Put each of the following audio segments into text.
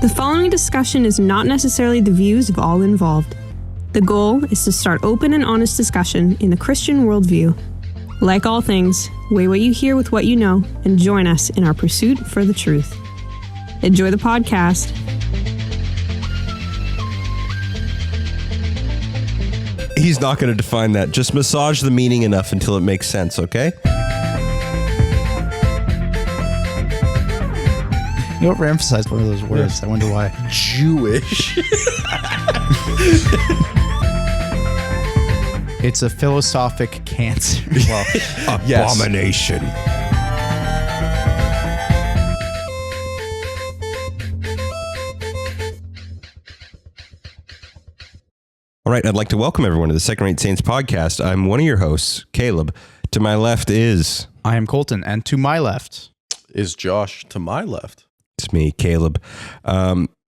The following discussion is not necessarily the views of all involved. The goal is to start open and honest discussion in the Christian worldview. Like all things, weigh what you hear with what you know and join us in our pursuit for the truth. Enjoy the podcast. He's not going to define that. Just massage the meaning enough until it makes sense, okay? You overemphasized one of those words. I wonder why. Jewish. It's a philosophic cancer. Well, Abomination. All right, I'd like to welcome everyone to the Second Rate Saints podcast. I'm one of your hosts, Caleb. To my left is... I am Colton, and to my left is Josh. To my left. It's me, Caleb.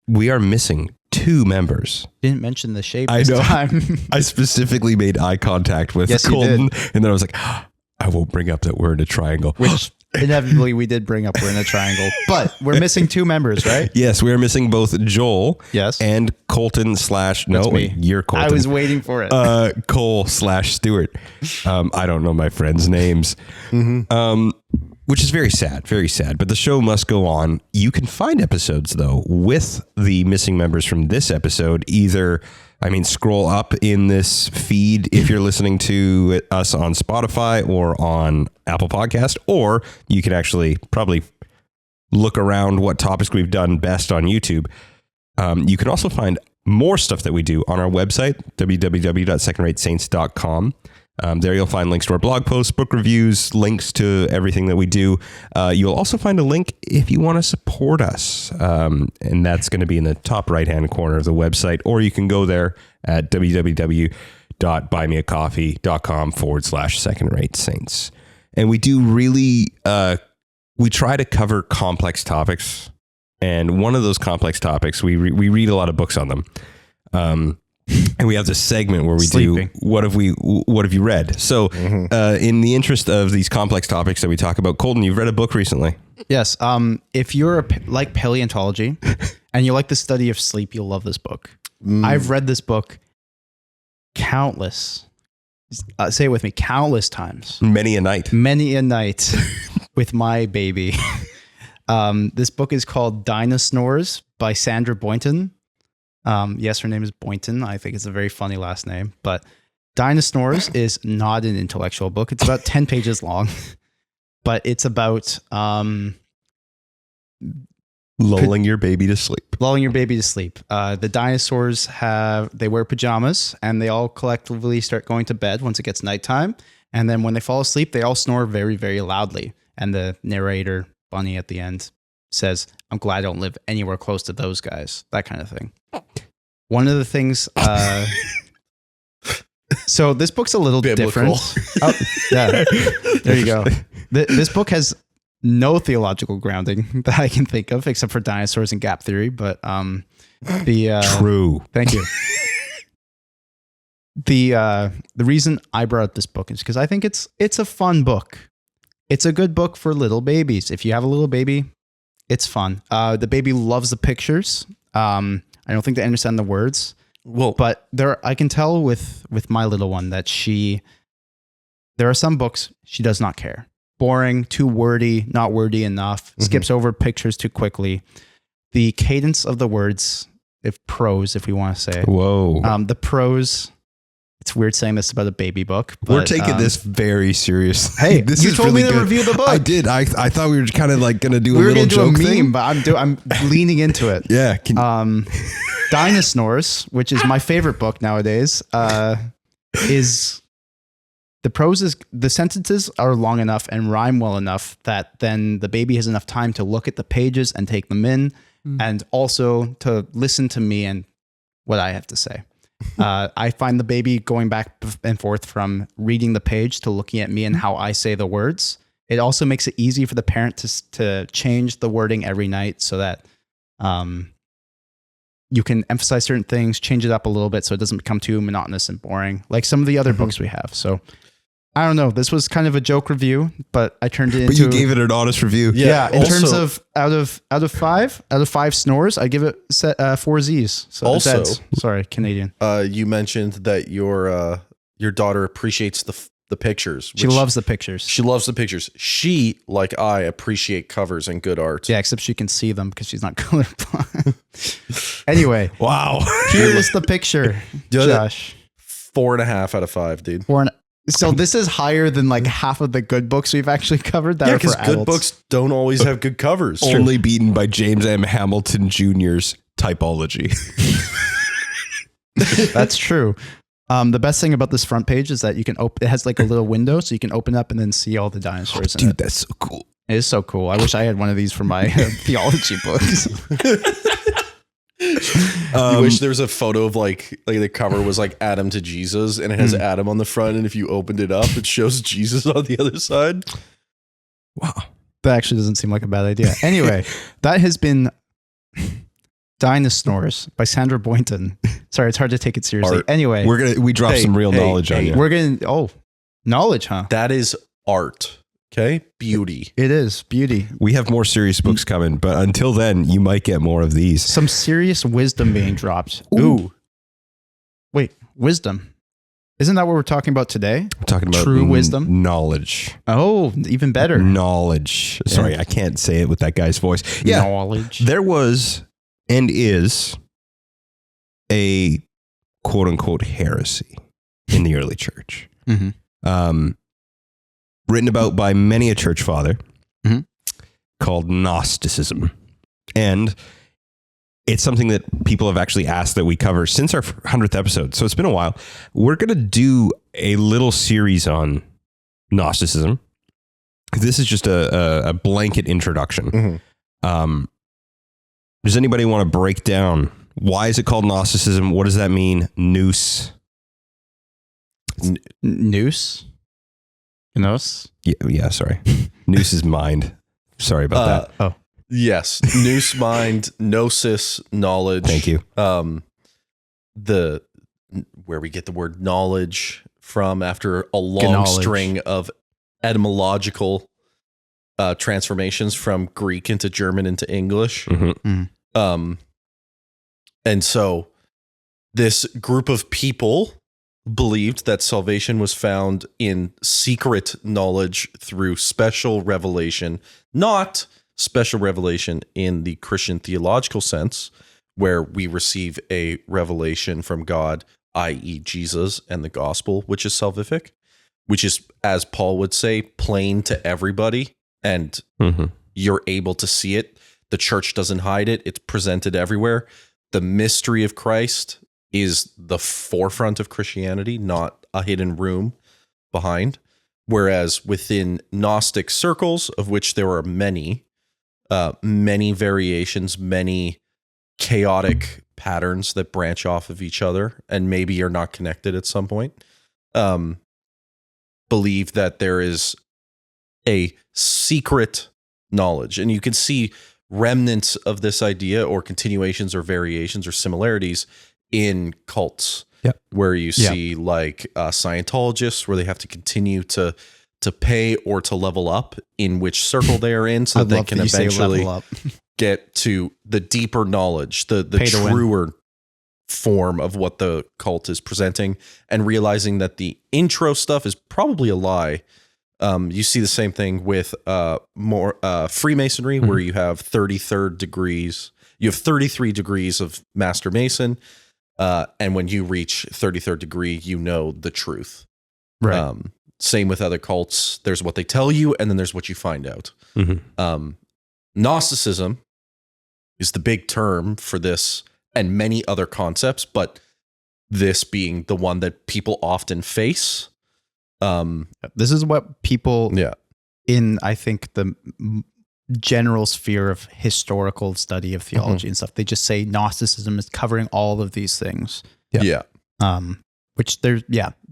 We are missing two members. Didn't mention the shape this time. I specifically made eye contact with Colton, and then I was like, I won't bring up that we're in a triangle. Which inevitably we did bring up we're in a triangle. But we're missing two members, right? Yes, we are missing both Joel and Colton / no, me. You're Colton. I was waiting for it. Cole / Stewart. I don't know my friends' names. Which is very sad, but the show must go on. You can find episodes, though, with the missing members from this episode. Scroll up in this feed if you're listening to us on Spotify or on Apple Podcast, or you can actually probably look around what topics we've done best on YouTube. You can also find more stuff that we do on our website, www.secondраtesaints.com. There you'll find links to our blog posts, book reviews, links to everything that we do. You'll also find a link if you want to support us. And that's going to be in the top right-hand corner of the website. Or you can go there at www.buymeacoffee.com/Second Rate Saints. And we do really, we try to cover complex topics. And one of those complex topics, we read a lot of books on them. And we have this segment where we do what have you read? So in the interest of these complex topics that we talk about, Colton, you've read a book recently. Yes. If you're like paleontology and you like the study of sleep, you'll love this book. I've read this book countless times. Many a night with my baby. This book is called Dinosaurs by Sandra Boynton. Yes, her name is Boynton. I think it's a very funny last name, but Dinosaurs is not an intellectual book. It's about 10 pages long, but it's about lulling your baby to sleep. The dinosaurs they wear pajamas and they all collectively start going to bed once it gets nighttime. And then when they fall asleep, they all snore very, very loudly. And the narrator, Bunny, at the end says, I'm glad I don't live anywhere close to those guys. That kind of thing. One of the things, so this book's a little Biblical. different. Oh, yeah, there you go. This book has no theological grounding that I can think of, except for dinosaurs and gap theory. But True. Thank you. The reason I brought up this book is because I think it's a fun book. It's a good book for little babies. If you have a little baby, it's fun. The baby loves the pictures. I don't think they understand the words. Well, but I can tell with my little one that there are some books she does not care. Boring, too wordy, not wordy enough, skips over pictures too quickly. The cadence of the words, prose, if we want to say. Whoa. The prose. It's weird saying this about a baby book. But, we're taking this very seriously. Hey, this you is told really me to good. review the book. I did. I thought we were kind of like going to do a little joke do a thing. meme, but I'm leaning into it. Yeah. Dinosaurs, which is my favorite book nowadays, is the prose the sentences are long enough and rhyme well enough that then the baby has enough time to look at the pages and take them in, and also to listen to me and what I have to say. I find the baby going back and forth from reading the page to looking at me and how I say the words. It also makes it easy for the parent to change the wording every night so that you can emphasize certain things, change it up a little bit so it doesn't become too monotonous and boring, like some of the other books we have. So I don't know. This was kind of a joke review, but I turned it into. But you gave it an honest review. Yeah. In also- terms of out of five snores, I give it 4 Z's. So Also- Zs. Sorry, Canadian. You mentioned that your daughter appreciates the pictures. She which- loves the pictures. She loves the pictures. She, like I, appreciate covers and good art. Yeah, except she can see them because she's not colorblind. Anyway, Wow. here is the picture, Yeah. Josh. 4.5 out of 5, dude. So this is higher than like half of the good books we've actually covered that Yeah, are for because good adults. books don't always have good covers. Only beaten by James M. Hamilton Jr.'s typology. That's true. The best thing about this front page is that you can open. It has like a little window, so you can open up and then see all the dinosaurs in Dude, it. that's so cool. It is so cool. I wish I had one of these for my theology books. You wish there was a photo of like the cover was like Adam to Jesus, and it has Adam on the front, and if you opened it up, it shows Jesus on the other side. Wow. That actually doesn't seem like a bad idea. Anyway, that has been Dinosaurs by Sandra Boynton. Sorry, it's hard to take it seriously. Art. Anyway, We dropped Hey, some real hey, knowledge on hey. you. we're getting knowledge, huh? That is art. Okay, beauty. It is beauty. We have more serious books coming, but until then, you might get more of these. Some serious wisdom being dropped. Ooh. Wait, wisdom. Isn't that what we're talking about today? We're talking about True wisdom? knowledge. Oh, even better. Knowledge. Sorry, I can't say it with that guy's voice. Yeah, Knowledge. there was and is a quote unquote heresy in the early church. Mhm. Written about by many a church father, Mhm. called Gnosticism. And it's something that people have actually asked that we cover since our 100th episode. So it's been a while. We're going to do a little series on Gnosticism. This is just a blanket introduction. Mhm. Does anybody want to break down why is it called Gnosticism? What does that mean? Nous. Noose. Gnos. Yeah, sorry. Nous is mind. Sorry about that. Yes, nous mind, gnosis, knowledge. Thank you. The where we get the word knowledge from after a long Knowledge. string of etymological transformations from Greek into German into English. Mhm. And so this group of people believed that salvation was found in secret knowledge through special revelation, not special revelation in the Christian theological sense, where we receive a revelation from God, i.e. Jesus and the gospel, which is salvific, which is, as Paul would say, plain to everybody, and Mhm. you're able to see it. The church doesn't hide it. It's presented everywhere. The mystery of Christ is the forefront of Christianity, not a hidden room behind. Whereas within Gnostic circles, of which there are many variations, many chaotic patterns that branch off of each other, and maybe are not connected at some point, believe that there is a secret knowledge. And you can see remnants of this idea or continuations or variations or similarities in cults. Yep. Where you see like Scientologists, where they have to continue to pay or to level up in which circle they are in, so that they can eventually get to the deeper knowledge, the truer form of what the cult is presenting, and realizing that the intro stuff is probably a lie. You see the same thing with more Freemasonry, where you have 33rd degrees. You have 33 degrees of Master Mason, and when you reach 33rd degree, you know the truth. Right. Same with other cults. There's what they tell you, and then there's what you find out. Mhm. Gnosticism is the big term for this and many other concepts, but this being the one that people often face. This is what people Yeah. in, I think, the general sphere of historical study of theology and stuff, they just say Gnosticism is covering all of these things. Yeah. Which there's,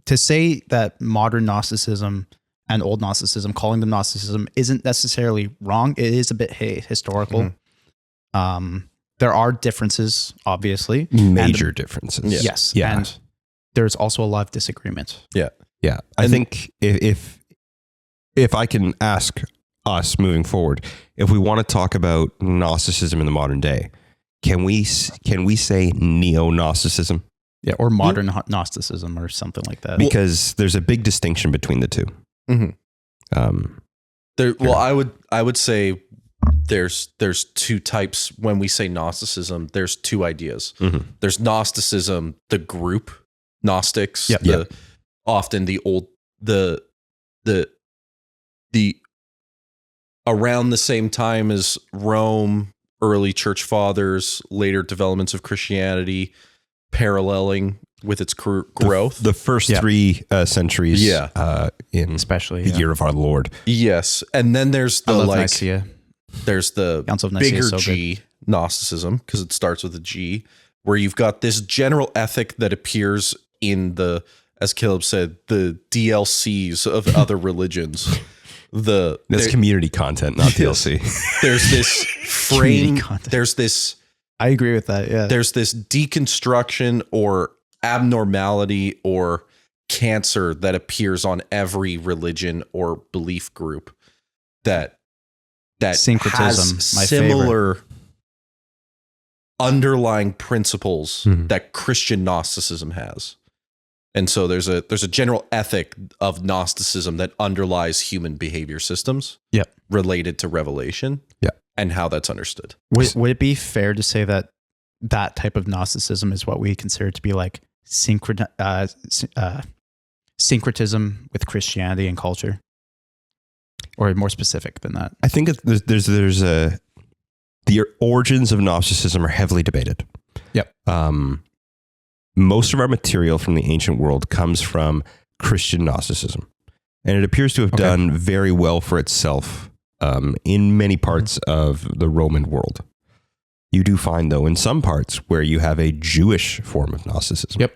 to say that modern Gnosticism and old Gnosticism, calling them Gnosticism, isn't necessarily wrong. It is a bit historical. There are differences, obviously. Major differences. Yes. Yeah. And there's also a lot of disagreement. Yeah. Yeah. I think if I can ask us moving forward, if we want to talk about Gnosticism in the modern day, can we say neo-Gnosticism? Yeah, or modern Gnosticism or something like that. Because there's a big distinction between the two. Well, I would say there's two types. When we say Gnosticism, there's two ideas. There's Gnosticism, the group Gnostics, often the around the same time as Rome, early church fathers, later developments of Christianity, paralleling with its growth. The first 3 centuries, in especially the year of our Lord. Yes, and then there's the Nicaea. There's the Council of Nicaea bigger so G Gnosticism, because it starts with a G, where you've got this general ethic that appears in the, as Caleb said, the DLCs of other religions. That's community content, not DLC. There's this frame. There's this. I agree with that. Yeah. There's this deconstruction or abnormality or cancer that appears on every religion or belief group that syncretism, has my similar favorite. Underlying principles that Christian Gnosticism has. And so there's a general ethic of Gnosticism that underlies human behavior systems related to revelation and how that's understood. Would it be fair to say that that type of Gnosticism is what we consider to be like syncretism with Christianity and culture? Or more specific than that? I think there's the origins of Gnosticism are heavily debated. Yep. Most of our material from the ancient world comes from Christian Gnosticism, and it appears to have done very well for itself in many parts of the Roman world. You do find, though, in some parts where you have a Jewish form of Gnosticism. Yep.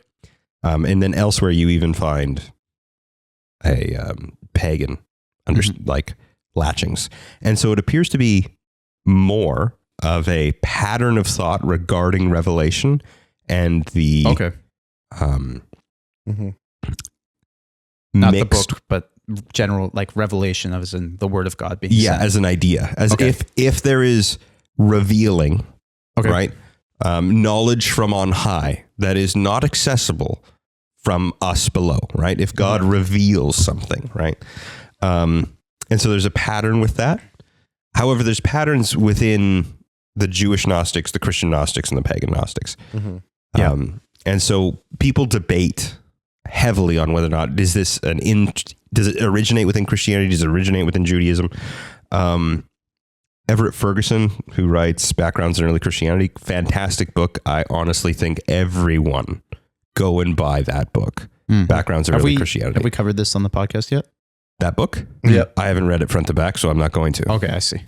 And then elsewhere you even find a pagan like latchings. And so it appears to be more of a pattern of thought regarding revelation and the not mixed, the book, but general like revelation as in the word of God being sent. as an idea, as if there is revealing, right? Knowledge from on high that is not accessible from us below, right? If God reveals something, right? And so there's a pattern with that. However, there's patterns within the Jewish Gnostics, the Christian Gnostics, and the pagan Gnostics. And so people debate heavily on whether or not does it originate within Christianity? Does it originate within Judaism? Everett Ferguson, who writes Backgrounds in Early Christianity, fantastic book. I honestly think everyone go and buy that book. Backgrounds in Early Christianity. Have we covered this on the podcast yet? That book? Yeah. I haven't read it front to back, so I'm not going to. Okay, I see.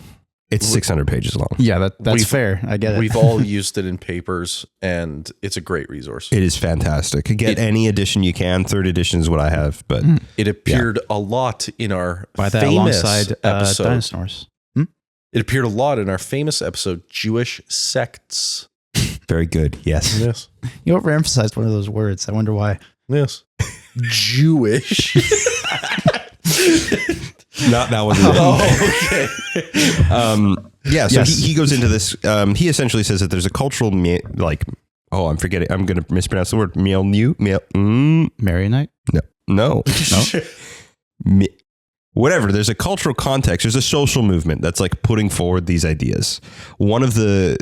It's 600 pages long. Yeah, that's fair. I get it. We've all used it in papers, and it's a great resource. It is fantastic. Get any edition you can. 3rd edition is what I have, but it appeared a lot in our famous alongside episode. dinosaurs. It appeared a lot in our famous episode, Jewish Sects. very good. Yes. Yes. You overemphasized one of those words. I wonder why. Yes. Jewish. That was okay. So he goes into this. He essentially says that there's a cultural I'm forgetting. I'm going to mispronounce the word. Marionite? No. Whatever. There's a cultural context. There's a social movement that's like putting forward these ideas. One of the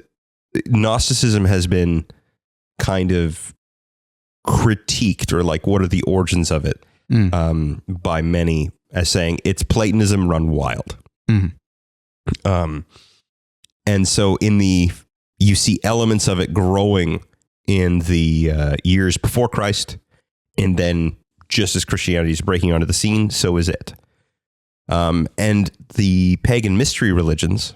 Gnosticism has been kind of critiqued, or like, what are the origins of it? By many as saying it's Platonism run wild. And so you see elements of it growing in the years before Christ, and then just as Christianity is breaking onto the scene, so is it. And the pagan mystery religions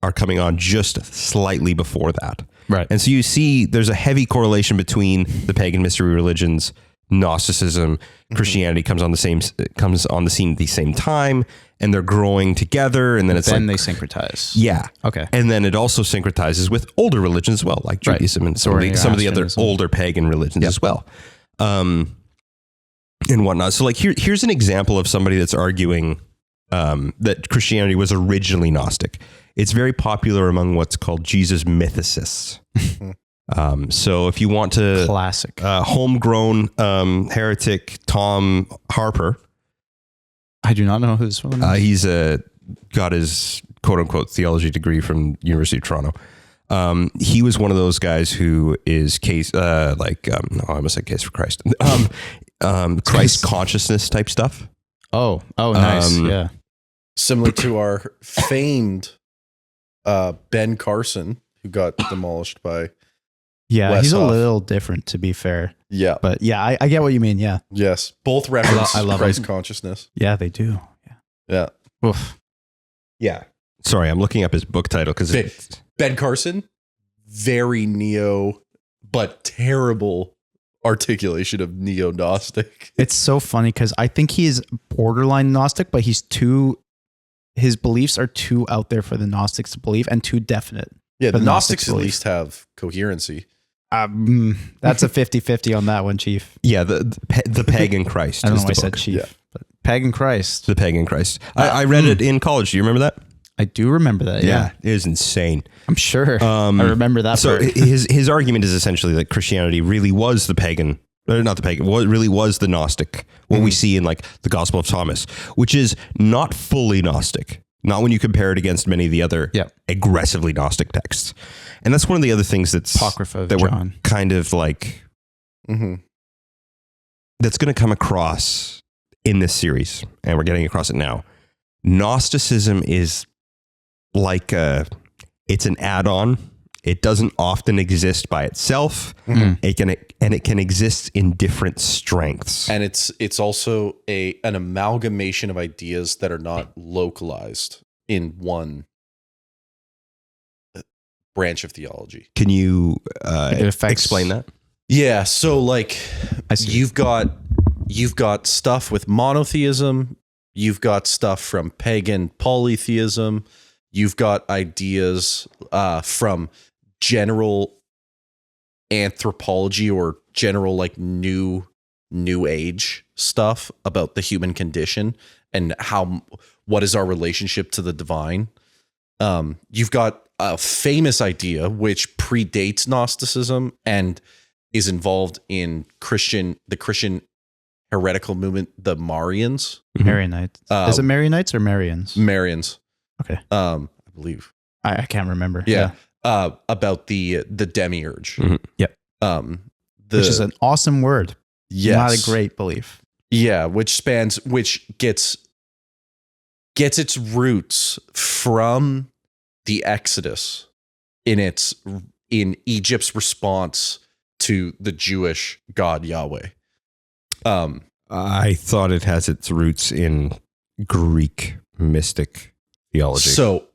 are coming on just slightly before that. Right. And so you see there's a heavy correlation between the pagan mystery religions, Gnosticism, Christianity comes on the scene at the same time, and they're growing together, and then they syncretize. Yeah. Okay. And then it also syncretizes with older religions as well, like Judaism and some of the other older pagan religions as well. and whatnot. So like here's an example of somebody that's arguing that Christianity was originally Gnostic. It's very popular among what's called Jesus mythicists. So if you want to classic homegrown heretic Tom Harper, I do not know who this one is. He's got his quote unquote theology degree from University of Toronto. He was one of those guys who is I almost said case for Christ. Christ consciousness type stuff. Oh, nice. Yeah. Similar to our famed Ben Carson, who got demolished by. Yeah, Wes he's Huff. a little different, to be fair. Yeah. But yeah, I get what you mean. Yeah. Yes. Both reference I love Christ him. consciousness. Yeah, they do. Yeah. Oof. Yeah. Sorry, I'm looking up his book title because Ben Carson, very neo, but terrible articulation of neo-Gnostic. It's so funny because I think he is borderline Gnostic, but his beliefs are too out there for the Gnostics to believe and too definite. Yeah, for the Gnostics Gnostics at least have coherency. That's a 50-50 on that one, Chief. Yeah, the pagan Christ. I don't is know why I the said book. Chief. Yeah. But pagan Christ. The pagan Christ. I read it in college. Do you remember that? I do remember that. Yeah. It is insane. I'm sure. I remember that. So part. his argument is essentially that Christianity really was the pagan, not the pagan, what really was the Gnostic, what we see in like the Gospel of Thomas, which is not fully Gnostic. Not when you compare it against many of the other aggressively Gnostic texts. And that's one of the other things that's Apocrypha of that John. we're kind of like, that's going to come across in this series. And we're getting across it now. Gnosticism is like it's an add-on. It doesn't often exist by itself. It can exist in different strengths. And it's also an amalgamation of ideas that are not localized in one branch of theology. Can you affects- explain that? Yeah, so like I see. you've got stuff with monotheism, you've got stuff from pagan polytheism, you've got ideas from general anthropology or general like new age stuff about the human condition and what is our relationship to the divine. You've got a famous idea which predates Gnosticism and is involved in the Christian heretical movement, the Marians. Marianites. Is it Marianites or Marians? Marians. Okay. I believe. I can't remember. Yeah. About the demiurge. Yep. Which is an awesome word. Yes. Not a great belief. Yeah, which gets its roots from the Exodus in Egypt's response to the Jewish God Yahweh. I thought it has its roots in Greek mystic theology. So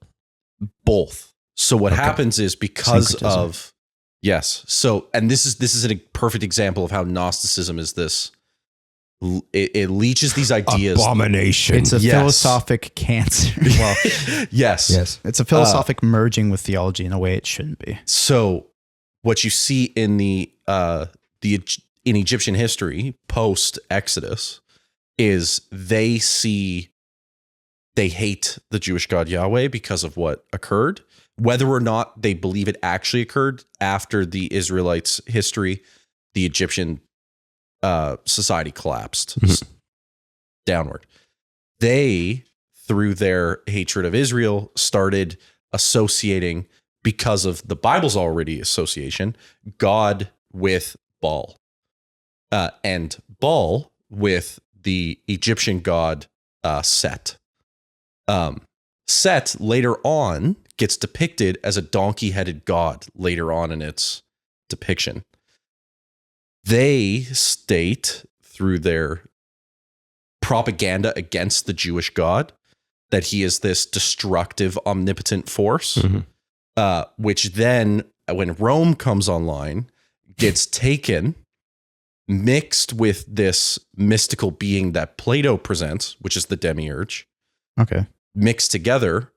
both. So what happens is because Syncretism. of yes. So and this is a perfect example of how Gnosticism is this. It leaches these ideas. Abomination. It's a Yes. philosophic cancer. Well, Yes. it's a philosophic merging with theology in a way it shouldn't be. So what you see in in Egyptian history post Exodus is they hate the Jewish God Yahweh because of what occurred, whether or not they believe it actually occurred after the Israelites' history, the Egyptian society collapsed downward. They, through their hatred of Israel, started associating, because of the Bible's already association, God with Baal, and Baal with the Egyptian god Set. Set later on gets depicted as a donkey-headed god later on in its depiction. They state through their propaganda against the Jewish God that he is this destructive, omnipotent force, which then, when Rome comes online, gets taken, mixed with this mystical being that Plato presents, which is the demiurge, Okay. mixed together.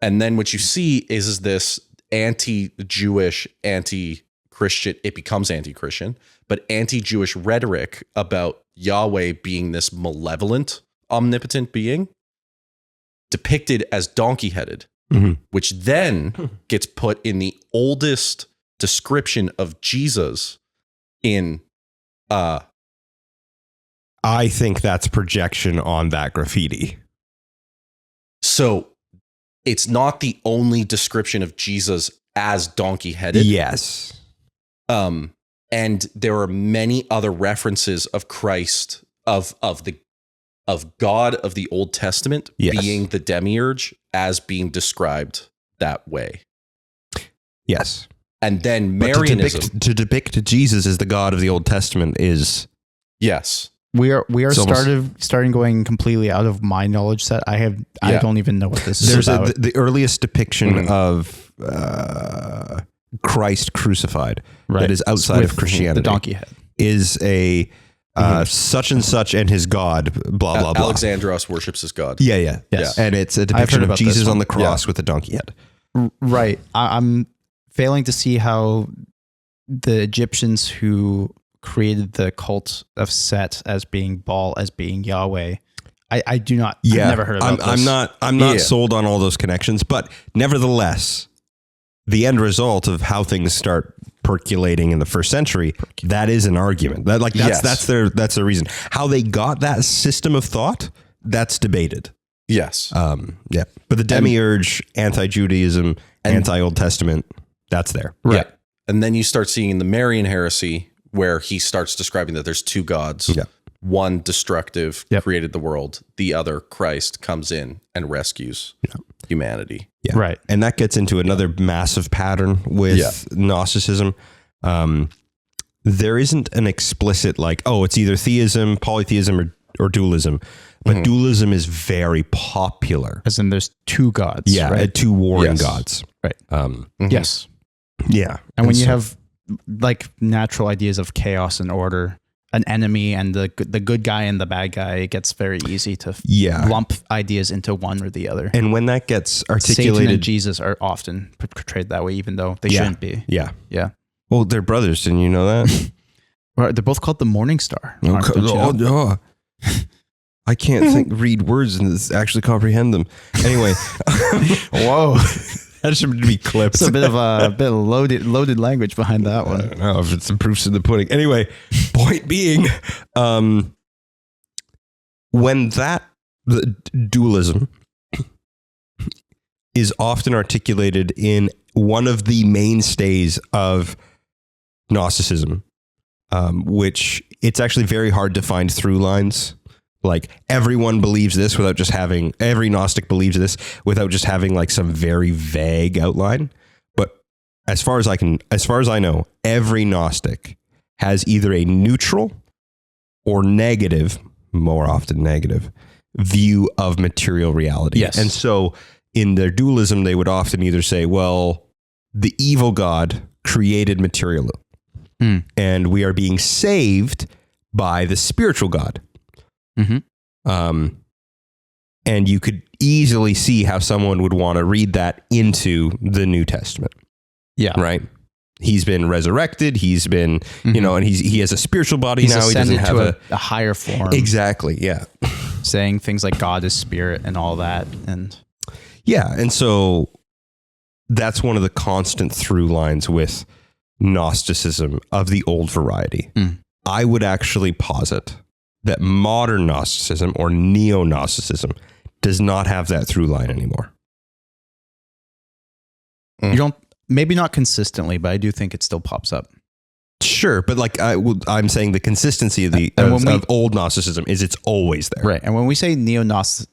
And then what you see is this anti-Jewish, anti-Christian, it becomes anti-Christian, but anti-Jewish rhetoric about Yahweh being this malevolent, omnipotent being, depicted as donkey-headed, which then gets put in the oldest description of Jesus in I think that's projection on that graffiti. So it's not the only description of Jesus as donkey-headed. Yes. And there are many other references of Christ, of God of the Old Testament, being the demiurge, as being described that way. Yes. And then Marianism. To depict Jesus as the God of the Old Testament is... Yes. We are starting going completely out of my knowledge set. I don't even know what this is about. The earliest depiction of Christ crucified that is outside of Christianity. The donkey head is a such and such and his God, blah, blah, blah. Alexandros worships his God. Yeah. Yes. And it's a depiction of Jesus on the cross with a donkey head. Right. I'm failing to see how the Egyptians who created the cult of Set as being Baal, as being Yahweh. I do not. Yeah. I've never heard about this. I'm not sold on all those connections, but nevertheless, the end result of how things start percolating in the first century, that is an argument. That's their reason. How they got that system of thought, that's debated. Yes. Yeah. But the demiurge, anti-Judaism, anti-Old Testament, that's there. Right. Yeah. And then you start seeing in the Marian heresy where he starts describing that there's two gods. Yeah. One destructive, created the world. The other, Christ, comes in and rescues humanity. Yeah. Right. And that gets into another massive pattern with Gnosticism. There isn't an explicit it's either theism, polytheism, or dualism. But dualism is very popular. As in there's two gods. Yeah, right? Two warring gods. Right. Yes. Yeah. And when you have like natural ideas of chaos and order, an enemy and the good guy and the bad guy, it gets very easy to lump ideas into one or the other. And when that gets articulated... Satan and Jesus are often portrayed that way, even though they shouldn't be. Yeah. Yeah. Well, they're brothers. Didn't you know that? Well, they're both called the Morning Star. I can't read words and actually comprehend them. Anyway. Whoa. That should be clipped. It's a bit of loaded language behind that one. I don't know if it's some proofs in the pudding. Anyway, point being, when the dualism is often articulated in one of the mainstays of Gnosticism, which it's actually very hard to find through lines. Like everyone believes this without just having, every Gnostic believes this without just having like some very vague outline. But as far as I know, every Gnostic has either a neutral or negative, more often negative, view of material reality. Yes. And so in their dualism, they would often either say, well, the evil God created material and we are being saved by the spiritual God. And you could easily see how someone would want to read that into the New Testament. Yeah. Right. He's been resurrected. He's been, and he has a spiritual body now. He doesn't have a higher form. Exactly. Yeah. Saying things like God is spirit and all that. And yeah. And so that's one of the constant through lines with Gnosticism of the old variety. I would actually posit that modern Gnosticism or neo-Gnosticism does not have that through line anymore. You don't, maybe not consistently, but I do think it still pops up. Sure, but like I'm saying, the consistency of of old Gnosticism is it's always there, right? And when we say neo-Gnostic,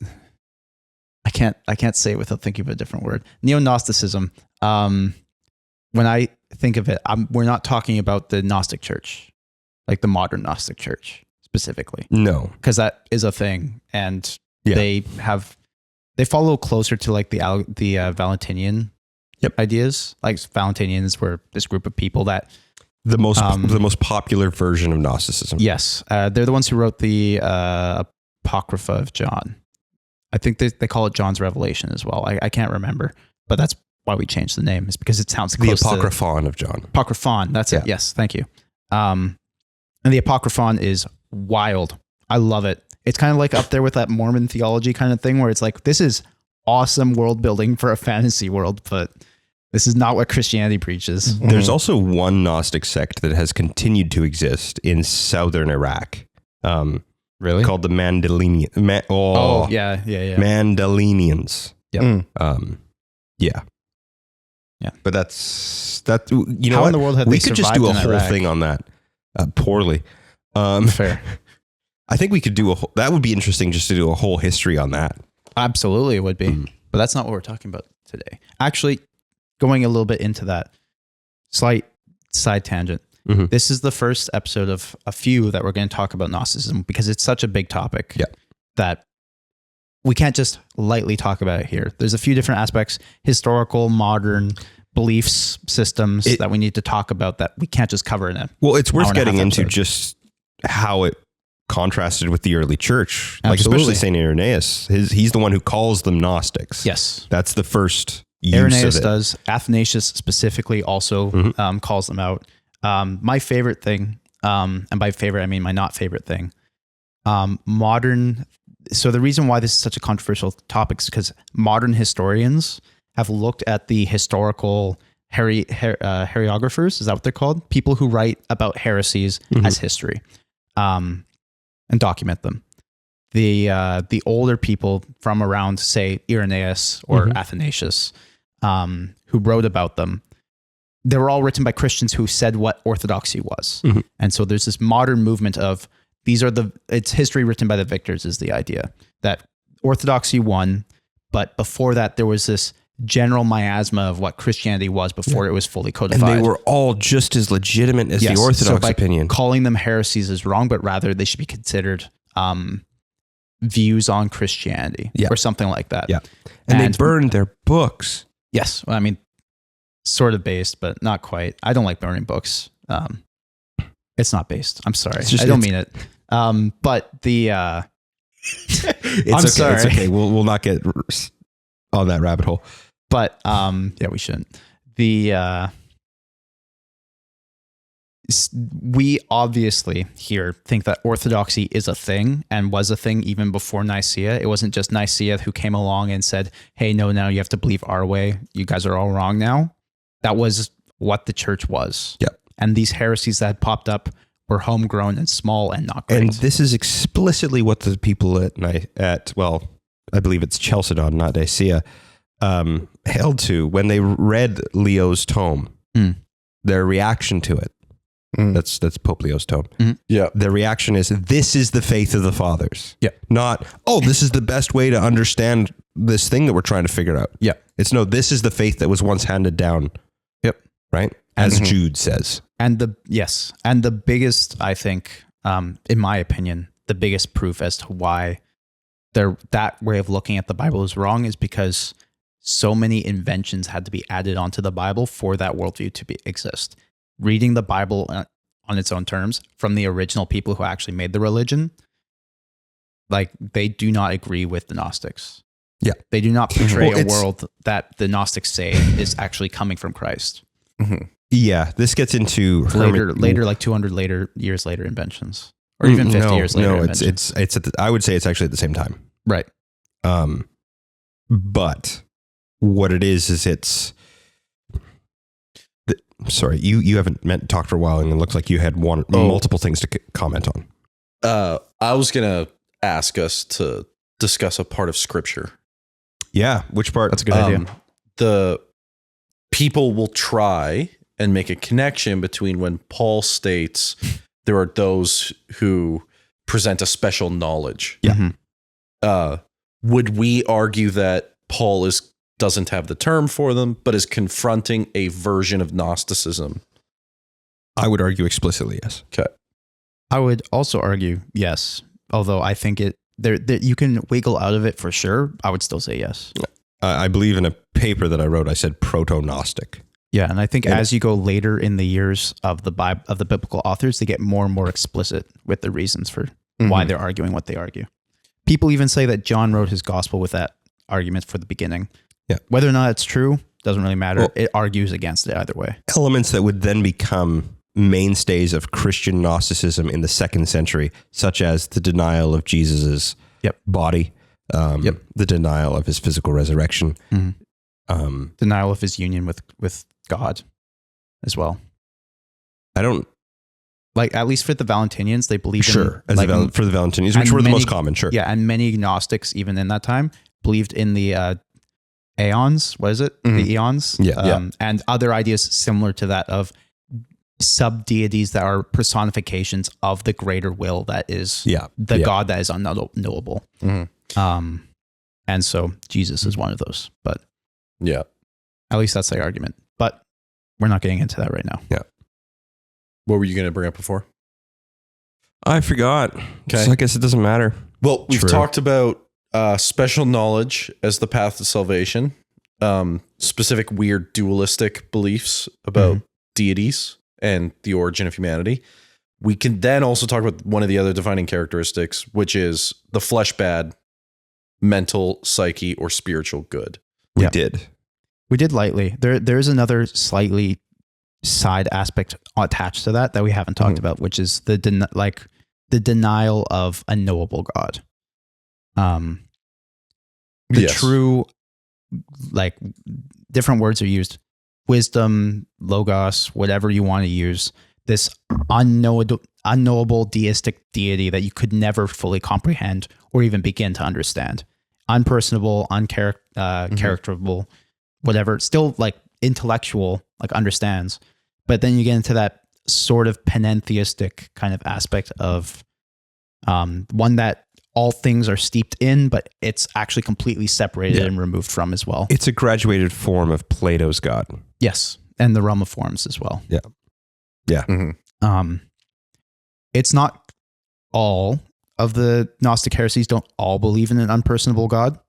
I can't say it without thinking of a different word. Neo-Gnosticism. When I think of it, we're not talking about the Gnostic Church, like the modern Gnostic Church. Specifically, no, because that is a thing, and they follow closer to like the Valentinian ideas. Like Valentinians were this group of people that the most popular version of Gnosticism. Yes, they're the ones who wrote the Apocrypha of John. I think they call it John's Revelation as well. I can't remember, but that's why we changed the name. Is because it sounds close the Apocryphon of John. Apocryphon. That's it. Yes, thank you. And the Apocryphon is wild. I love it. It's kind of like up there with that Mormon theology kind of thing where it's like, this is awesome world building for a fantasy world, but this is not what Christianity preaches. There's also one Gnostic sect that has continued to exist in southern Iraq. Really? Called the Mandalorian. Yeah. Mandalorians. Yep. Yeah. But that's that. You know, how what? In the world have We they could just do a survived in whole Iraq? thing on that. Poorly. Fair. I think we could do that would be interesting just to do a whole history on that. Absolutely, it would be. But that's not what we're talking about today. Actually, going a little bit into that, slight side tangent. Mm-hmm. This is the first episode of a few that we're going to talk about Gnosticism because it's such a big topic that we can't just lightly talk about it here. There's a few different aspects, historical, modern beliefs, systems that we need to talk about that we can't just cover in it. Well, it's worth getting into just how it contrasted with the early church, like especially St. Irenaeus. He's the one who calls them Gnostics. Yes. That's the first use Irenaeus of it. does. Athanasius specifically also calls them out. My favorite thing, and by favorite, I mean my not favorite thing, modern. So the reason why this is such a controversial topic is because modern historians have looked at the historical heriographers. Is that what they're called? People who write about heresies as history, and document them. The older people from around, say, Irenaeus or Athanasius, who wrote about them, they were all written by Christians who said what orthodoxy was. And so there's this modern movement of it's history written by the victors is the idea that orthodoxy won, but before that there was this general miasma of what Christianity was before it was fully codified. And they were all just as legitimate as the Orthodox opinion. Calling them heresies is wrong, but rather they should be considered views on Christianity or something like that. Yeah. And they burned their books. Yes. Well, I mean, sort of based, but not quite. I don't like burning books. It's not based. I'm sorry. I don't mean it. But the It's okay. We'll not get on that rabbit hole. But yeah, we shouldn't. We obviously here think that orthodoxy is a thing and was a thing even before Nicaea. It wasn't just Nicaea who came along and said, hey, no, now you have to believe our way. You guys are all wrong now. That was what the church was. Yep. And these heresies that had popped up were homegrown and small and not great. And this is explicitly what the people at I believe it's Chalcedon, not Nicaea, held to when they read Leo's tome. Their reaction to it. That's Pope Leo's tome. Yeah. Their reaction is, this is the faith of the fathers. Yeah. Not, this is the best way to understand this thing that we're trying to figure out. Yeah. It's no, this is the faith that was once handed down. Yep. Right? As Jude says. And the biggest, I think, in my opinion, the biggest proof as to why that way of looking at the Bible is wrong is because so many inventions had to be added onto the Bible for that worldview to exist. Reading the Bible on its own terms from the original people who actually made the religion, like they do not agree with the Gnostics. Yeah. They do not portray a world that the Gnostics say is actually coming from Christ. Yeah, this gets into later, like 200 years later inventions, or even 50 years later. No, it's I would say it's actually at the same time. Right. But what it is it's. Sorry, you haven't talked for a while, and it looks like you had multiple things to comment on. I was gonna ask us to discuss a part of Scripture. Yeah, which part? That's a good idea. The people will try and make a connection between when Paul states there are those who present a special knowledge. Yeah. Would we argue that Paul doesn't have the term for them, but is confronting a version of Gnosticism? I would argue explicitly yes. Okay. I would also argue yes, although I think you can wiggle out of it for sure. I would still say yes. I believe in a paper that I wrote, I said proto-Gnostic. Yeah, and I think as you go later in the years of the biblical authors, they get more and more explicit with the reasons for why they're arguing what they argue. People even say that John wrote his gospel with that argument for the beginning. Yeah. Whether or not it's true doesn't really matter. It argues against it either way. Elements that would then become mainstays of Christian Gnosticism in the 2nd century, such as the denial of Jesus's body, the denial of his physical resurrection, denial of his union with God as well. I don't like, at least for the Valentinians, they believe for the Valentinians, which were the most common. Sure. Yeah. And many Gnostics, even in that time, believed in the aeons. What is it? The eons. And other ideas similar to that of sub-deities that are personifications of the greater will that is the God that is unknowable. And so Jesus is one of those. But at least that's the argument. But we're not getting into that right now. Yeah. What were you going to bring up before? I forgot. Okay. So I guess it doesn't matter. Well, we've talked about special knowledge as the path to salvation, specific weird dualistic beliefs about deities and the origin of humanity. We can then also talk about one of the other defining characteristics, which is the flesh bad, mental, psyche, or spiritual good. We did lightly. There's another slightly side aspect attached to that we haven't talked about, which is the denial of a knowable God. True, like, different words are used: wisdom, logos, whatever you want to use. This unknowable deistic deity that you could never fully comprehend or even begin to understand. Unpersonable, characterable, whatever. Still, like, intellectual, like, understands. But then you get into that sort of panentheistic kind of aspect of one that all things are steeped in, but it's actually completely separated and removed from as well. It's a graduated form of Plato's God. Yes. And the realm of forms as well. Yeah. Yeah. It's not all of the Gnostic heresies don't all believe in an unpersonable God.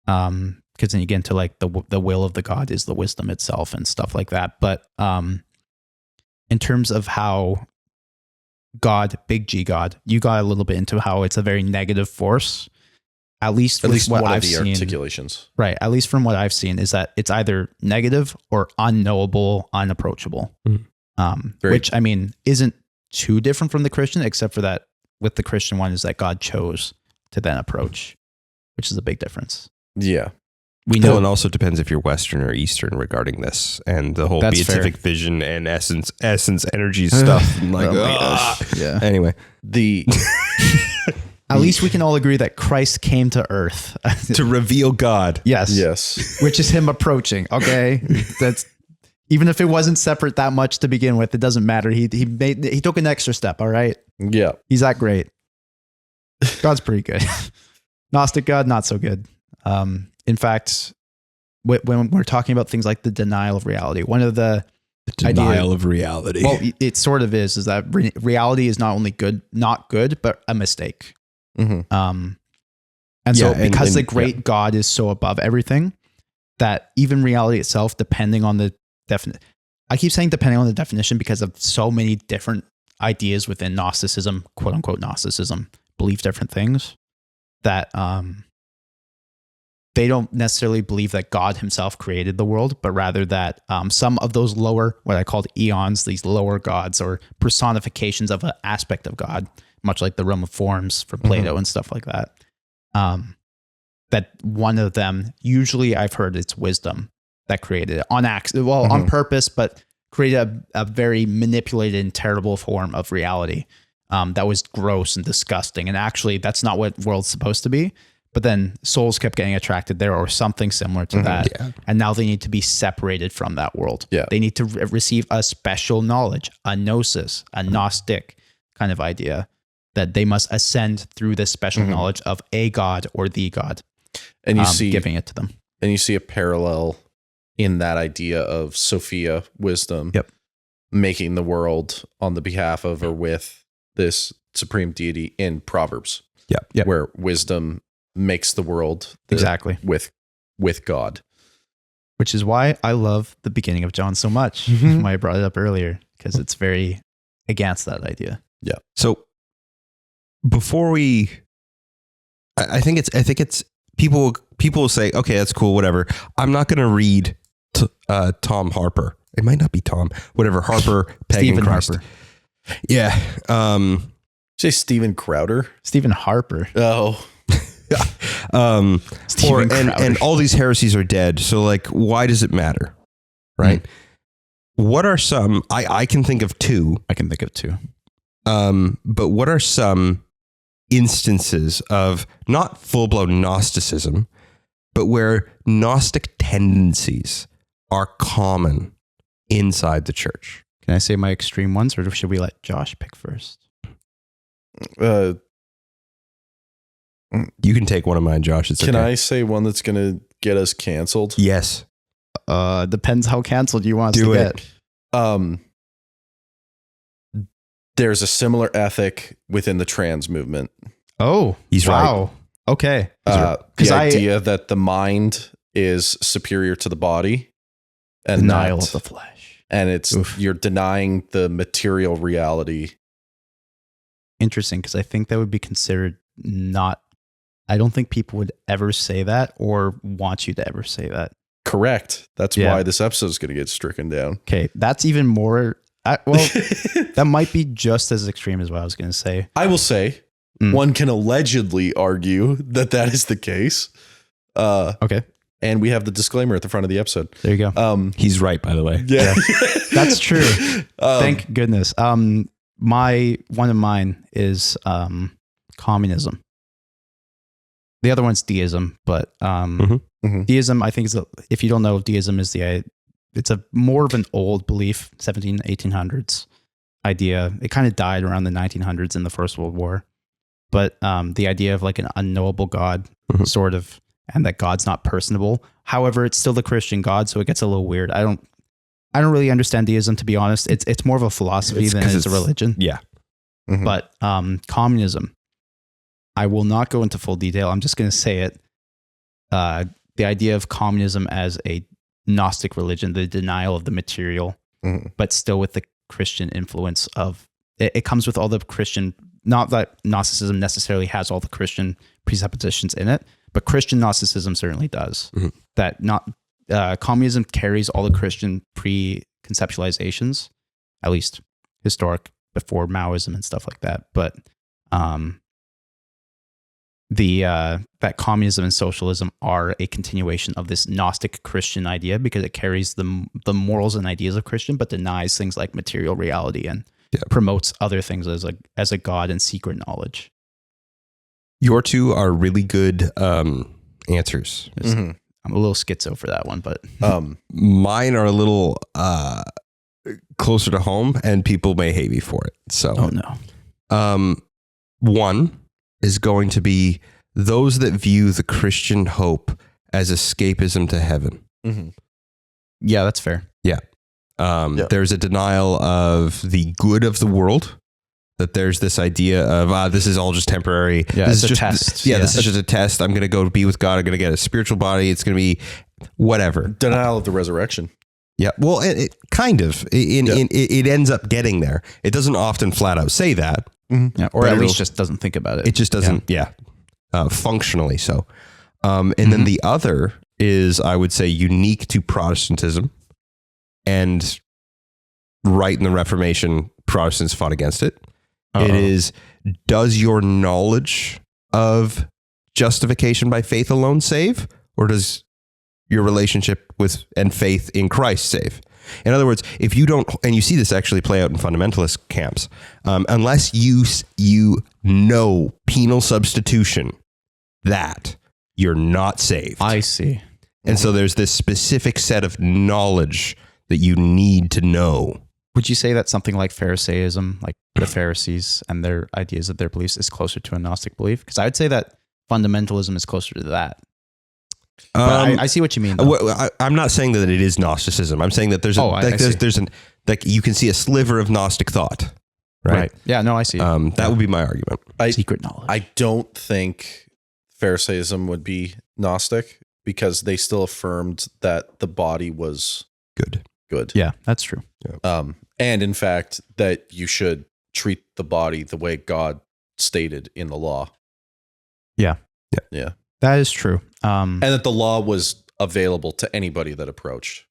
Because then you get into, like, the will of the God is the wisdom itself and stuff like that. But in terms of how God, big G God, you got a little bit into how it's a very negative force. At least what one I've of the seen, articulations. right? At least from what I've seen, is that it's either negative or unknowable, unapproachable. Which, I mean, isn't too different from the Christian, except for that with the Christian one is that God chose to then approach, which is a big difference. Yeah. We know. Well, it also depends if you're Western or Eastern regarding this and the whole beatific vision and essence energy stuff. Like, yeah. Anyway, at least we can all agree that Christ came to earth to reveal God. Yes. Which is him approaching. Okay. That's, even if it wasn't separate that much to begin with, it doesn't matter. He took an extra step. All right. Yeah. He's that great. God's pretty good. Gnostic God, not so good. In fact, when we're talking about things like the denial of reality, one of the denial of reality. Well, it sort of is that reality is not only not good, but a mistake. And so because the great God is so above everything, that even reality itself, depending on the I keep saying depending on the definition because of so many different ideas within Gnosticism, quote unquote Gnosticism, believe different things, that they don't necessarily believe that God himself created the world, but rather that some of those lower, what I called eons, these lower gods or personifications of an aspect of God, much like the realm of forms for Plato and stuff like that, that one of them, usually I've heard it's wisdom, that created it on accident, on purpose, but created a very manipulated and terrible form of reality that was gross and disgusting. And actually, that's not what world's supposed to be. But then souls kept getting attracted there or something similar to that. Yeah. And now they need to be separated from that world. Yeah. They need to receive a special knowledge, a gnosis, a Gnostic kind of idea, that they must ascend through this special knowledge of a God or the God. And you see giving it to them. And you see a parallel in that idea of Sophia, wisdom, making the world on the behalf of or with this supreme deity in Proverbs. Where wisdom makes the world with God. Which is why I love the beginning of John so much. Why I brought it up earlier, because it's very against that idea. Yeah. So before I think it's people will say, okay, that's cool, whatever. I'm not going to read Tom Harper It might not be Tom. Whatever. Harper, Peg, Stephen and Christ. Harper. Yeah. Say Stephen Crowder. Stephen Harper. Oh, Stephen Crowder. and all these heresies are dead. So like, why does it matter? Right. What are some, I can think of two. I can think of two. But what are some instances of not full-blown Gnosticism, but where Gnostic tendencies are common inside the church? Can I say my extreme ones, or should we let Josh pick first? You can take one of mine, Josh. It's can okay. I say one that's going to get us canceled? Yes. Depends how canceled you want us Do to it. get. There's a similar ethic within the trans movement. Oh, He's wow. Okay. The 'Cause idea that the mind is superior to the body, and Denial that- of the flesh. and it's you're denying the material reality. Interesting, because I think that would be considered not. I don't think people would ever say that or want you to ever say that. Correct. That's Yeah. why this episode is going to get stricken down. Okay, that's even more. Well, that might be just as extreme as what I was going to say. I will say, one can allegedly argue that that is the case. Okay, And we have the disclaimer at the front of the episode. there you go. He's right, by the way. Yeah. That's true. Thank goodness. One of mine is communism. The other one's deism, but deism, I think, is if you don't know, deism is it's a more of an old belief, 1800s idea. It kind of died around the 1900s in the First World War, but the idea of like an unknowable God, sort of, and that God's not personable. However, it's still the Christian God, so it gets a little weird. I don't really understand deism, to be honest. It's more of a philosophy than it's a religion. Yeah. But communism, I will not go into full detail. I'm just going to say it. The idea of communism as a Gnostic religion, the denial of the material, but still with the Christian influence of it comes with all the Christian, not that Gnosticism necessarily has all the Christian presuppositions in it, but Christian Gnosticism certainly does. That communism carries all the Christian preconceptualizations, at least historic, before Maoism and stuff like that. But that communism and socialism are a continuation of this Gnostic Christian idea because it carries the morals and ideas of Christian, but denies things like material reality and promotes other things as a God and secret knowledge. Your two are really good answers. I'm a little schizo for that one, but Mine are a little closer to home, and people may hate me for it. So, oh no. One is going to be those that view the Christian hope as escapism to heaven. Yeah, that's fair. Yeah. There's a denial of the good of the world. That there's this idea of this is all just temporary. Yeah, this it's is a test. This is just a test. I'm going to go be with God. I'm going to get a spiritual body. It's going to be whatever. Denial of the resurrection. Yeah. Well, it kind of it ends up getting there. It doesn't often flat out say that. Yeah, or at least just doesn't think about it. It just doesn't. Yeah. Functionally so. And then the other is, I would say, unique to Protestantism, and right in the Reformation, Protestants fought against it. It is, does your knowledge of justification by faith alone save, or does your relationship with and faith in Christ save? In other words, if you don't, and you see this actually play out in fundamentalist camps, unless you know penal substitution, that you're not saved. I see. And so there's this specific set of knowledge that you need to know. Would you say that something like Pharisaism, like the Pharisees and their ideas of their beliefs, is closer to a Gnostic belief? Because I would say that fundamentalism is closer to that. But I see what you mean. I'm not saying that it is Gnosticism. I'm saying that there's you can see a sliver of Gnostic thought, right? Yeah, no, I see. That would be my argument. Secret knowledge. I don't think Pharisaism would be Gnostic because they still affirmed that the body was Good. Yeah, that's true. And in fact, that you should treat the body the way God stated in the law. Yeah. That is true. And that the law was available to anybody that approached.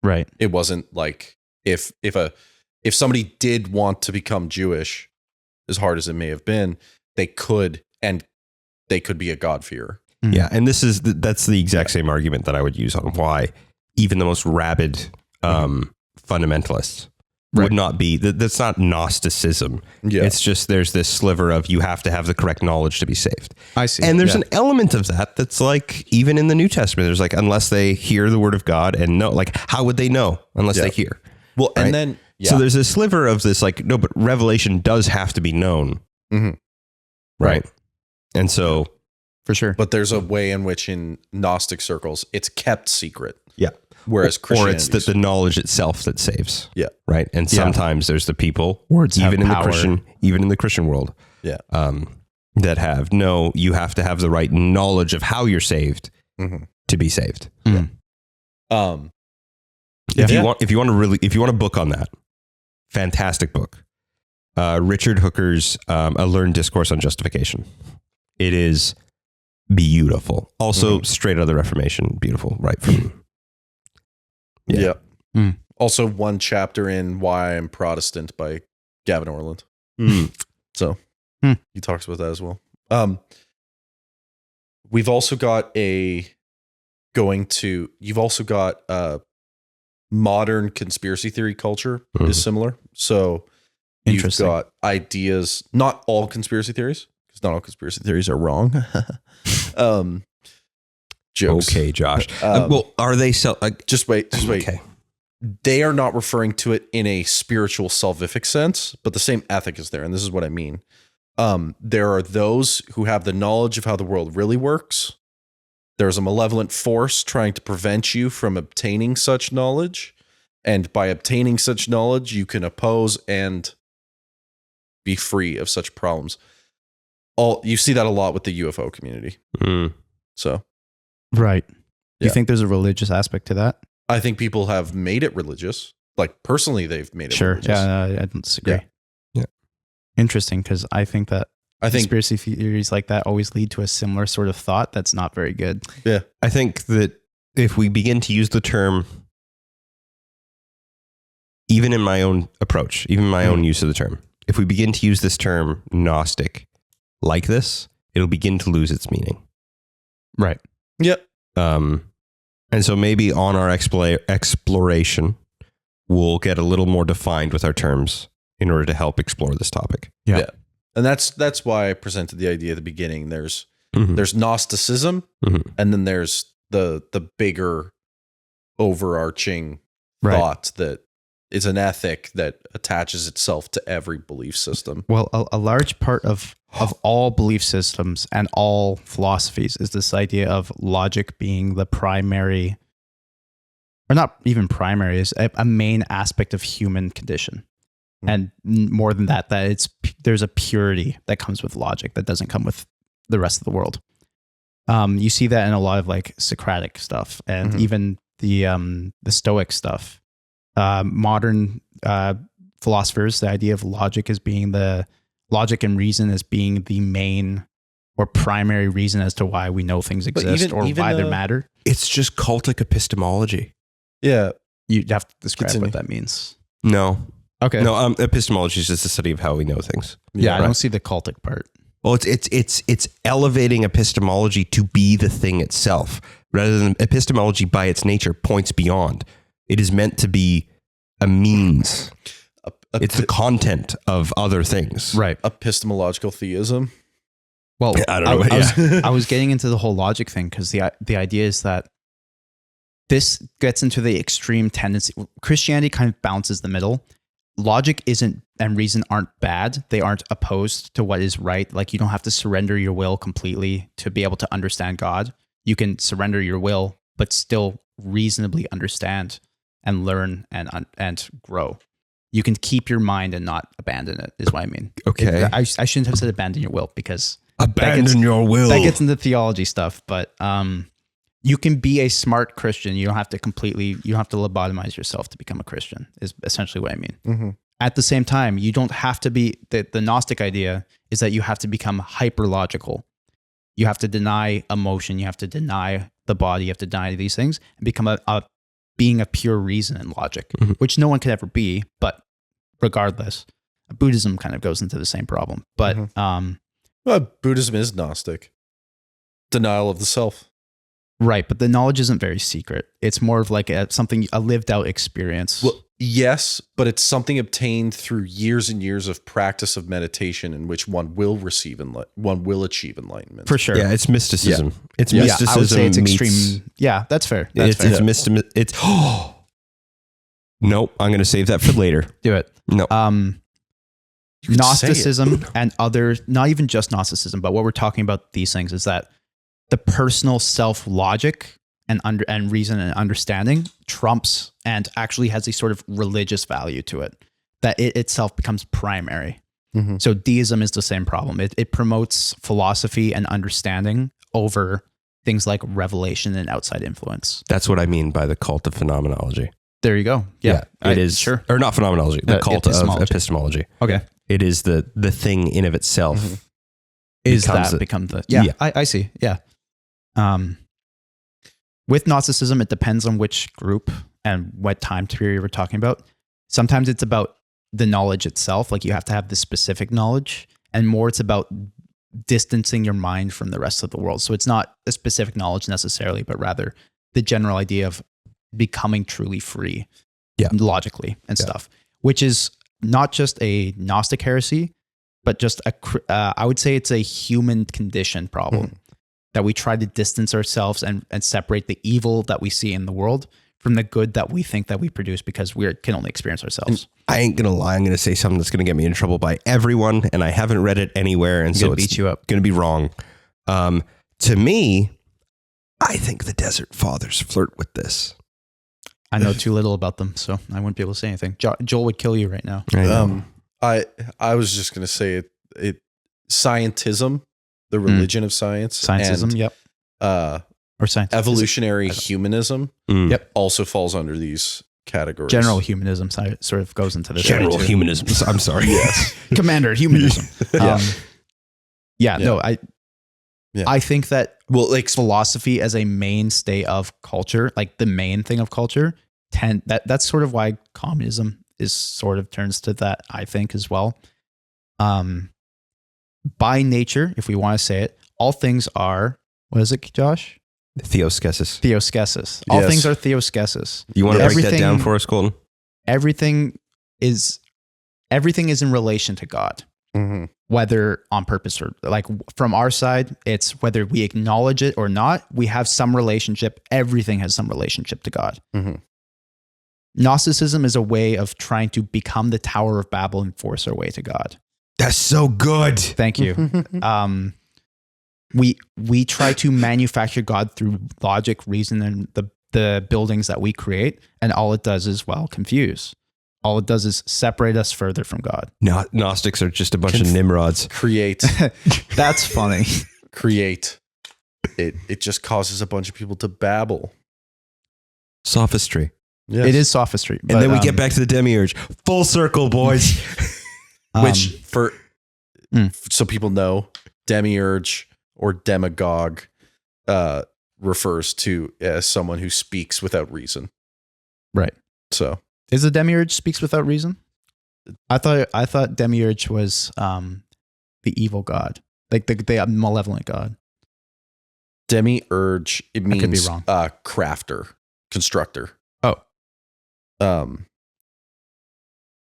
Right. It wasn't like if somebody did want to become Jewish, as hard as it may have been, they could be a God-fearer. Mm-hmm. Yeah, and that's the exact same argument that I would use on why even the most rabid fundamentalists would not be. That's not Gnosticism. Yeah. It's just there's this sliver of you have to have the correct knowledge to be saved. I see. And there's an element of that's like even in the New Testament. There's like unless they hear the word of God and know, like how would they know unless they hear? Well, right? and then so there's a sliver of this like no, but revelation does have to be known, right? And so. For sure. But there's a way in which in Gnostic circles, it's kept secret. Yeah. Whereas Christianity. Or it's the knowledge itself that saves. Yeah. Right. And sometimes there's the people, words even in power. the Christian world. Yeah. That have you have to have the right knowledge of how you're saved to be saved. Mm. If you want a book on that, fantastic book. Richard Hooker's A Learned Discourse on Justification. It is beautiful. Also, straight out of the Reformation, beautiful, right from. Yeah. Also, one chapter in Why I'm Protestant by Gavin Orland. So he talks about that as well. We've also got modern conspiracy theory culture is similar. So you've got ideas, not all conspiracy theories, because not all conspiracy theories are wrong. Jokes. Okay, Josh. Well, are they just wait. Okay. They are not referring to it in a spiritual salvific sense, but the same ethic is there. And this is what I mean. There are those who have the knowledge of how the world really works. There's a malevolent force trying to prevent you from obtaining such knowledge. And by obtaining such knowledge, you can oppose and be free of such problems. You see that a lot with the UFO community. So, right. Do you think there's a religious aspect to that? I think people have made it religious. Like personally, they've made it religious. Yeah, I don't disagree. Yeah. Interesting, because I think conspiracy theories like that always lead to a similar sort of thought that's not very good. Yeah. I think that if we begin to use the term, even in my own approach, even my own use of the term, if we begin to use this term Gnostic like this, it'll begin to lose its meaning. Right. Yep. And so maybe on our exploration, we'll get a little more defined with our terms in order to help explore this topic. Yeah. And that's why I presented the idea at the beginning. There's Gnosticism, and then there's the bigger overarching thought that is an ethic that attaches itself to every belief system. Well, a large part of all belief systems and all philosophies is this idea of logic being the primary, or not even primary, is a main aspect of human condition. And more than that, there's a purity that comes with logic that doesn't come with the rest of the world. You see that in a lot of like Socratic stuff and even the Stoic stuff. Modern philosophers, the idea of logic and reason as being the main or primary reason as to why we know things exist or why they matter. It's just cultic epistemology. Yeah. You'd have to describe what that means. No. Okay. No, epistemology is just the study of how we know things. Yeah, I don't see the cultic part. Well, it's elevating epistemology to be the thing itself, rather than epistemology by its nature points beyond. It is meant to be a means. It's the content of other things. Right. Epistemological theism. Well, I don't know. I was getting into the whole logic thing because the idea is that this gets into the extreme tendency. Christianity kind of bounces the middle. Logic isn't and reason aren't bad. They aren't opposed to what is right. Like you don't have to surrender your will completely to be able to understand God. You can surrender your will, but still reasonably understand and learn and grow. You can keep your mind and not abandon it, is what I mean. Okay. I shouldn't have said abandon your will because your will. That gets into theology stuff, but you can be a smart Christian. You don't have to lobotomize yourself to become a Christian, is essentially what I mean. At the same time, you don't have to be, the Gnostic idea is that you have to become hyper logical. You have to deny emotion. You have to deny the body. You have to deny these things and become a being a pure reason and logic, which no one could ever be. But regardless, Buddhism kind of goes into the same problem. But well, Buddhism is Gnostic. Denial of the self. Right, but the knowledge isn't very secret. It's more of like a lived out experience. Well, yes, but it's something obtained through years and years of practice of meditation in which one will achieve enlightenment. For sure. Yeah, it's mysticism. Yeah. It's mysticism. I would say it's extreme. Yeah, that's fair. That's fair. It's nope, I'm going to save that for later. Do it. No. Gnosticism and other, not even just Gnosticism, but what we're talking about these things is that the personal self logic and reason and understanding trumps and actually has a sort of religious value to it, that it itself becomes primary. So deism is the same problem. It promotes philosophy and understanding over things like revelation and outside influence. That's what I mean by the cult of phenomenology. There you go. Yeah, it is. Sure. Or not phenomenology, the cult of epistemology. Okay. It is the thing in of itself. Become the... Yeah. I see. Yeah. With Gnosticism, it depends on which group and what time period we're talking about. Sometimes it's about the knowledge itself, like you have to have the specific knowledge, and more it's about distancing your mind from the rest of the world. So it's not a specific knowledge necessarily, but rather the general idea of becoming truly free, logically and stuff, which is not just a Gnostic heresy, but just I would say it's a human condition problem. That we try to distance ourselves and separate the evil that we see in the world from the good that we think that we produce because we can only experience ourselves. I ain't going to lie. I'm going to say something that's going to get me in trouble by everyone, and I haven't read it anywhere, and so it's going to be wrong. To me, I think the Desert Fathers flirt with this. I know too little about them, so I wouldn't be able to say anything. Joel would kill you right now. I was just going to say it scientism. The religion of science. Scientism, and, yep. Or science. Evolutionary humanism also falls under these categories. General humanism sort of goes into this. General humanism. I'm sorry. Yes. Commander humanism. I think that philosophy as a mainstay of culture, like the main thing of culture, that's sort of why communism is sort of turns to that, I think, as well. By nature, if we want to say it, all things are, what is it, Josh? Theoskesis. Theoskesis. All things are theoskesis. You want to break that down for us, Colton? Everything is in relation to God, whether on purpose or like from our side, it's whether we acknowledge it or not, we have some relationship. Everything has some relationship to God. Gnosticism is a way of trying to become the Tower of Babel and force our way to God. That's so good. Thank you. We try to manufacture God through logic, reason, and the buildings that we create, and all it does is confuse. All it does is separate us further from God. Gnostics are just a bunch of Nimrods. Create. That's funny. Create. It just causes a bunch of people to babble. Sophistry. Yes. It is sophistry. And then we get back to the demiurge. Full circle, boys. Which, so people know, demiurge or demagogue refers to as someone who speaks without reason. Right. So, is a demiurge speaks without reason? I thought demiurge was the evil god, like the malevolent god. Demiurge, it means I could be wrong. Crafter, constructor. Oh.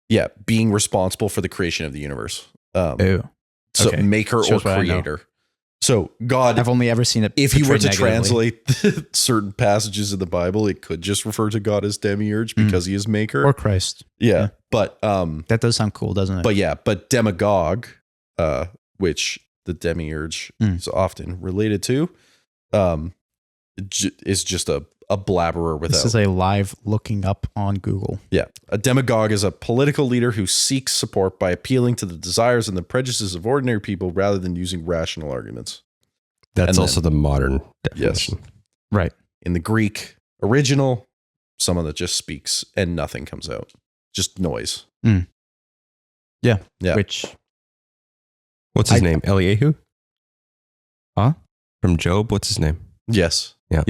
Yeah, being responsible for the creation of the universe. So maker or creator. So God, I've only ever seen it. If you were to translate certain passages in the Bible, it could just refer to God as demiurge because he is maker or Christ. Yeah. But that does sound cool, doesn't it? But demagogue, which the demiurge is often related to, is just a blabberer without. This is a live looking up on Google. Yeah. A demagogue is a political leader who seeks support by appealing to the desires and the prejudices of ordinary people rather than using rational arguments. That's also the modern definition. Yes. Right. In the Greek original, someone that just speaks and nothing comes out. Just noise. Yeah. What's his name? Eliyahu? Huh? From Job? What's his name? Yes. Yeah.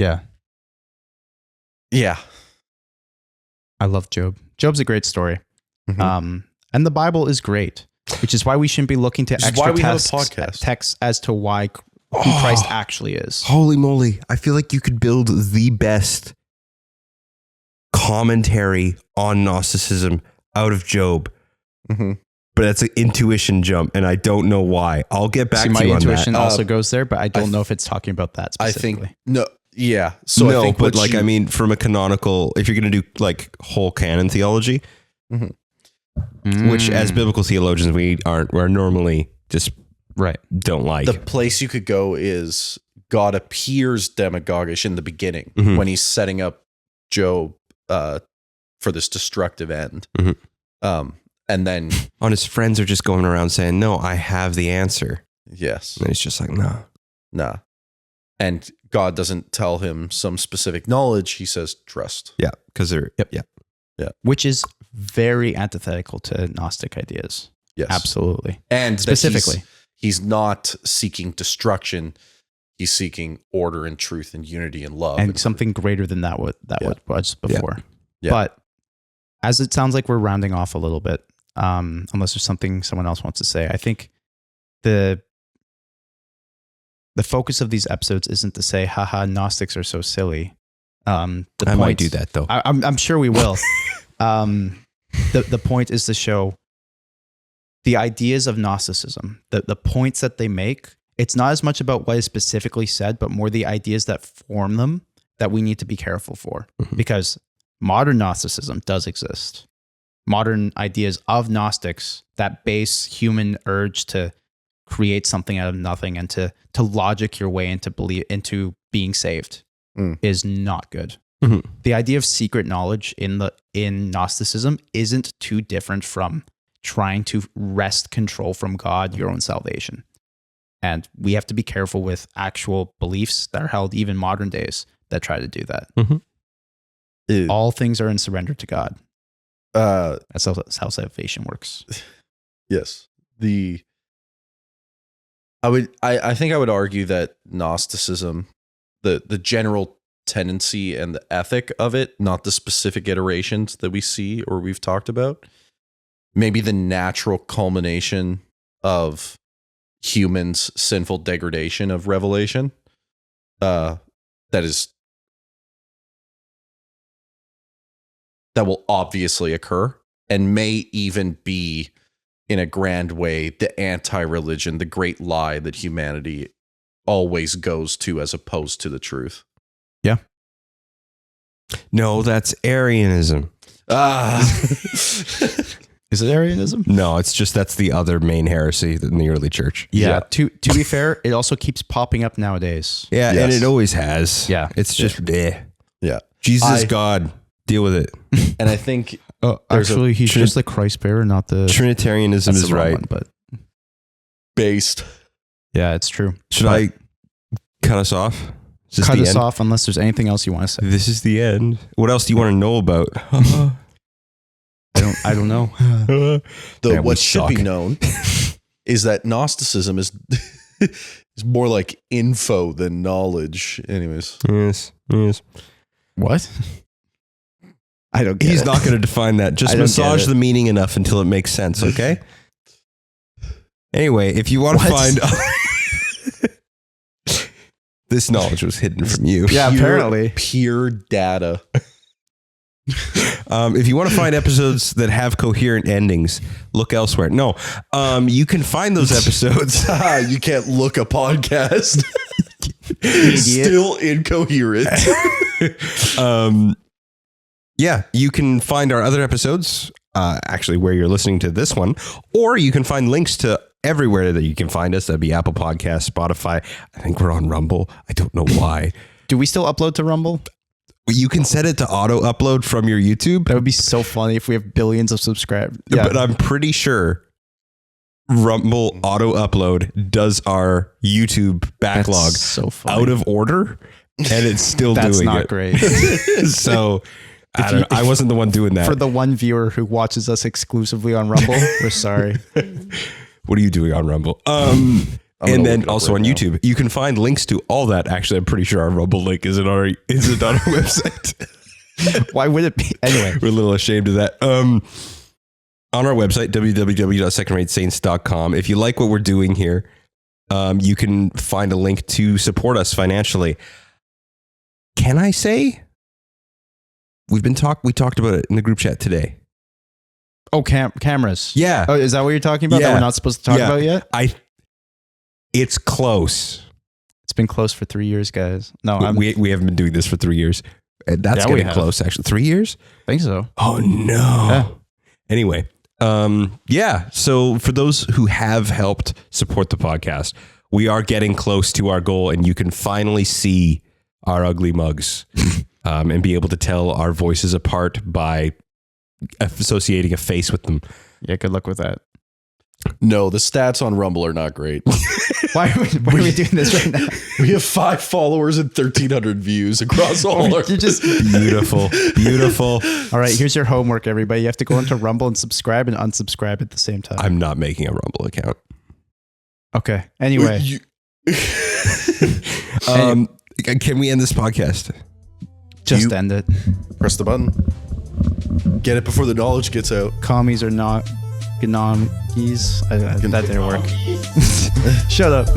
Yeah. I love Job. Job's a great story. Mhm. And the Bible is great, which is why we shouldn't be looking to extra texts as to why who Christ actually is. Holy moly. I feel like you could build the best commentary on Gnosticism out of Job. Mhm. But that's an intuition jump, and I don't know why. I'll get back to you on that. My intuition also goes there, but I don't know if it's talking about that specifically. I think no. Yeah. So no, I think but like I mean, from a canonical, if you're going to do like whole canon theology, which as biblical theologians we're normally just don't like. The place you could go is God appears demagogish in the beginning when he's setting up Job for this destructive end. And then on his friends are just going around saying, "No, I have the answer." Yes. And he's just like, "Nah." And God doesn't tell him some specific knowledge. He says, trust. Yeah. Because they're, yeah. Which is very antithetical to Gnostic ideas. Yes. Absolutely. And specifically, he's not seeking destruction. He's seeking order and truth and unity and love. And something greater than that was before. Yeah. But as it sounds like we're rounding off a little bit, unless there's something someone else wants to say, I think the focus of these episodes isn't to say, haha, Gnostics are so silly. I might do that though. I'm sure we will. The point is to show the ideas of Gnosticism, the points that they make. It's not as much about what is specifically said, but more the ideas that form them that we need to be careful for. Because modern Gnosticism does exist. Modern ideas of Gnostics that base human urge to create something out of nothing and to logic your way into being saved is not good. The idea of secret knowledge in Gnosticism isn't too different from trying to wrest control from God, your own salvation. And we have to be careful with actual beliefs that are held even modern days that try to do that. All things are in surrender to God. That's how salvation works. Yes. I think I would argue that Gnosticism, the general tendency and the ethic of it, not the specific iterations that we see or we've talked about, maybe the natural culmination of humans' sinful degradation of revelation, that will obviously occur and may even be, in a grand way, the anti-religion, the great lie that humanity always goes to as opposed to the truth. Yeah. No, that's Arianism. Is it Arianism? No, it's just that's the other main heresy in the early church. Yeah. To be fair, it also keeps popping up nowadays. Yeah, yes. And it always has. Yeah. It's just Yeah. Jesus is God. Deal with it. And I think actually he's just the Christ bearer, not the Trinitarianism is right. One, but based. Yeah, it's true. Should I cut us off? Cut us off unless there's anything else you want to say. This is the end. What else do you want to know about? I don't know. What should be known is that Gnosticism is more like info than knowledge. Anyways. Yes. What? I don't get it. He's not going to define that. Just massage the meaning enough until it makes sense, okay? Anyway, if you want to find... This knowledge was hidden from you. Yeah, apparently. Pure data. If you want to find episodes that have coherent endings, look elsewhere. No, you can find those episodes. You can't look a podcast. Still incoherent. Yeah, you can find our other episodes, actually where you're listening to this one, or you can find links to everywhere that you can find us. That'd be Apple Podcasts, Spotify. I think we're on Rumble. I don't know why. Do we still upload to Rumble? You can set it to auto upload from your YouTube. That would be so funny if we have billions of subscribers. Yeah. But I'm pretty sure Rumble auto upload does our YouTube backlog out of order, and it's still doing it. That's not great. So I wasn't the one doing that. For the one viewer who watches us exclusively on Rumble, we're sorry. What are you doing on Rumble? And then also on YouTube, you can find links to all that. Actually, I'm pretty sure our Rumble link isn't on our website. Why would it be? Anyway, we're a little ashamed of that. On our website, www.secondratesaints.com, if you like what we're doing here, you can find a link to support us financially. Can I say we talked about it in the group chat today? Oh, cameras. Yeah. Oh, is that what you're talking about? Yeah. That we're not supposed to talk about yet? It's close. It's been close for 3 years, guys. No, we haven't been doing this for 3 years. That's getting close, actually. 3 years? I think so. Oh, no. Yeah. Anyway, so for those who have helped support the podcast, we are getting close to our goal, and you can finally see our ugly mugs and be able to tell our voices apart by associating a face with them. Yeah, good luck with that. No, the stats on Rumble are not great. Why are we doing this right now? We have 5 followers and 1,300 views across all our... You're just beautiful. All right, here's your homework, everybody. You have to go into Rumble and subscribe and unsubscribe at the same time. I'm not making a Rumble account. Okay. Anyway. Can we end this podcast? Just end it. Press the button. Get it before the knowledge gets out. Commies are not Gnosticism. That didn't work. Shut up.